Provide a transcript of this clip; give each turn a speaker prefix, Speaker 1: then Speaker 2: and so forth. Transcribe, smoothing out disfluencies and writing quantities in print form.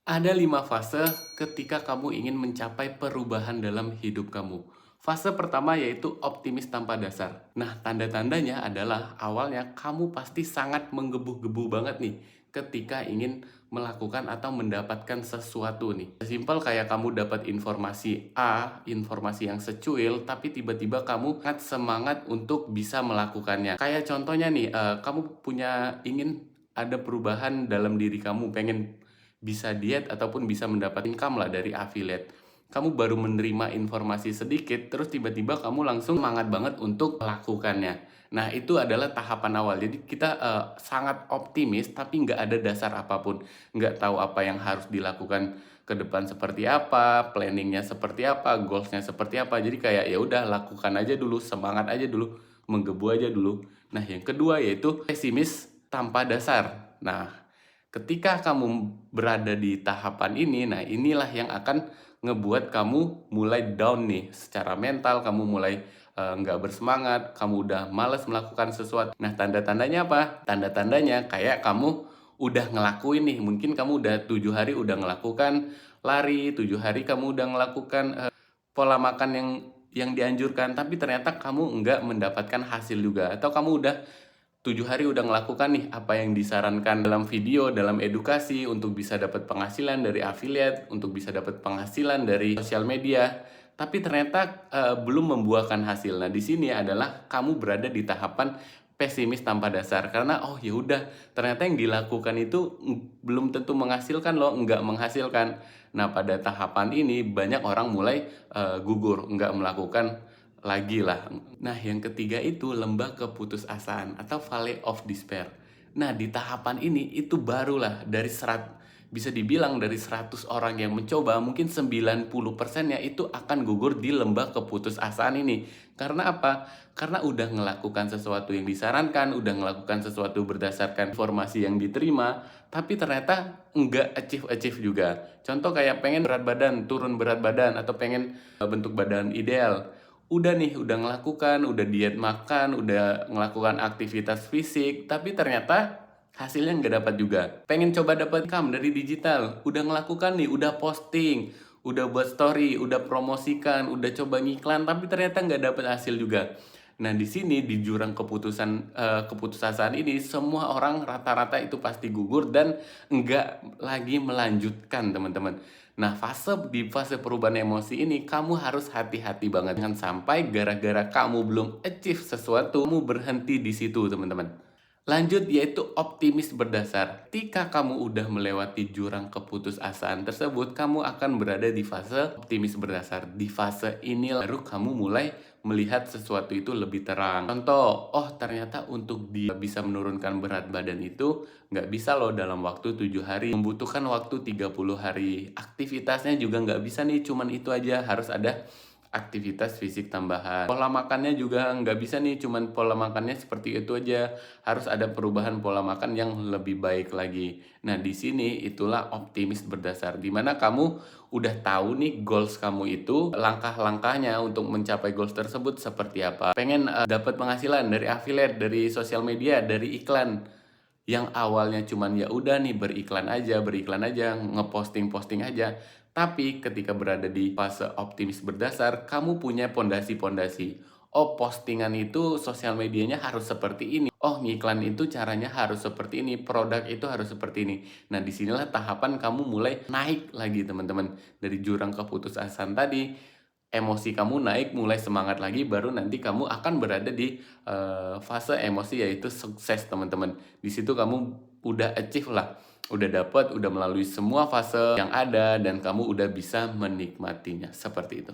Speaker 1: Ada 5 fase ketika kamu ingin mencapai perubahan dalam hidup kamu. Fase pertama yaitu optimis tanpa dasar. Nah, tanda-tandanya adalah awalnya kamu pasti sangat menggebu-gebu banget nih ketika ingin melakukan atau mendapatkan sesuatu nih. Simpel kayak kamu dapat informasi A, informasi yang secuil, tapi tiba-tiba kamu sangat semangat untuk bisa melakukannya. Kayak contohnya nih, kamu ingin ada perubahan dalam diri kamu, pengen bisa diet ataupun bisa mendapat income lah dari affiliate. Kamu baru menerima informasi sedikit, terus tiba-tiba kamu langsung semangat banget untuk melakukannya. Nah, itu adalah tahapan awal. Jadi kita sangat optimis, tapi nggak ada dasar apapun. Nggak tahu apa yang harus dilakukan ke depan seperti apa, planningnya seperti apa, goalsnya seperti apa. Jadi kayak ya udah lakukan aja dulu, semangat aja dulu, menggebu aja dulu. Nah, yang kedua yaitu pesimis tanpa dasar. Nah, ketika kamu berada di tahapan ini, nah inilah yang akan ngebuat kamu mulai down nih secara mental, kamu mulai nggak bersemangat, kamu udah males melakukan sesuatu. Nah, tanda-tandanya apa? Tanda-tandanya kayak kamu udah ngelakuin nih, mungkin kamu udah 7 hari udah ngelakukan lari, 7 hari kamu udah ngelakukan pola makan yang dianjurkan, tapi ternyata kamu nggak mendapatkan hasil juga, atau kamu udah 7 hari udah ngelakukan nih apa yang disarankan dalam video, dalam edukasi untuk bisa dapat penghasilan dari affiliate, untuk bisa dapat penghasilan dari sosial media, tapi ternyata belum membuahkan hasil. Nah, di sini adalah kamu berada di tahapan pesimis tanpa dasar karena oh ya udah ternyata yang dilakukan itu belum tentu menghasilkan loh, nggak menghasilkan. Nah, pada tahapan ini banyak orang mulai gugur, nggak melakukan lagi lah. Nah, yang ketiga itu lembah keputusasaan atau valley of despair. Nah, di tahapan ini itu barulah bisa dibilang dari 100 orang yang mencoba, mungkin 90%-nya itu akan gugur di lembah keputusasaan ini. Karena apa? Karena udah ngelakukan sesuatu yang disarankan, udah ngelakukan sesuatu berdasarkan informasi yang diterima, tapi ternyata nggak achieve juga. Contoh kayak pengen berat badan, turun berat badan, atau pengen bentuk badan ideal. Udah nih, udah ngelakukan, udah diet makan, udah ngelakukan aktivitas fisik, tapi ternyata hasilnya nggak dapat juga. Pengen coba dapat income dari digital, udah ngelakukan nih, udah posting, udah buat story, udah promosikan, udah coba ngiklan, tapi ternyata nggak dapat hasil juga. Nah, di sini di jurang keputusasaan ini semua orang rata-rata itu pasti gugur dan nggak lagi melanjutkan, teman-teman. Nah, di fase perubahan emosi ini kamu harus hati-hati banget, jangan sampai gara-gara kamu belum achieve sesuatu kamu berhenti di situ, teman-teman. Lanjut yaitu optimis berdasar. Ketika kamu udah melewati jurang keputusasaan tersebut, kamu akan berada di fase optimis berdasar. Di fase ini baru kamu mulai melihat sesuatu itu lebih terang. Contoh, oh ternyata untuk dia bisa menurunkan berat badan itu nggak bisa loh dalam waktu 7 hari. Membutuhkan waktu 30 hari. Aktivitasnya juga nggak bisa nih, cuman itu aja. Harus ada aktivitas fisik tambahan. Pola makannya juga nggak bisa nih, cuman pola makannya seperti itu aja. Harus ada perubahan pola makan yang lebih baik lagi. Nah, di sini itulah optimis berdasar. Dimana kamu udah tahu nih goals kamu itu, langkah-langkahnya untuk mencapai goals tersebut seperti apa. Pengen dapat penghasilan dari affiliate, dari sosial media, dari iklan yang awalnya cuman ya udah nih beriklan aja, ngeposting-posting aja. Tapi ketika berada di fase optimis berdasar, kamu punya pondasi-pondasi. Oh, postingan itu sosial medianya harus seperti ini. Oh, ngiklan itu caranya harus seperti ini. Produk itu harus seperti ini. Nah, disinilah tahapan kamu mulai naik lagi, teman-teman. Dari jurang keputusasaan tadi, emosi kamu naik, mulai semangat lagi, baru nanti kamu akan berada di fase emosi yaitu sukses, teman-teman. Di situ kamu udah achieve lah, udah dapat, udah melalui semua fase yang ada dan kamu udah bisa menikmatinya. Seperti itu.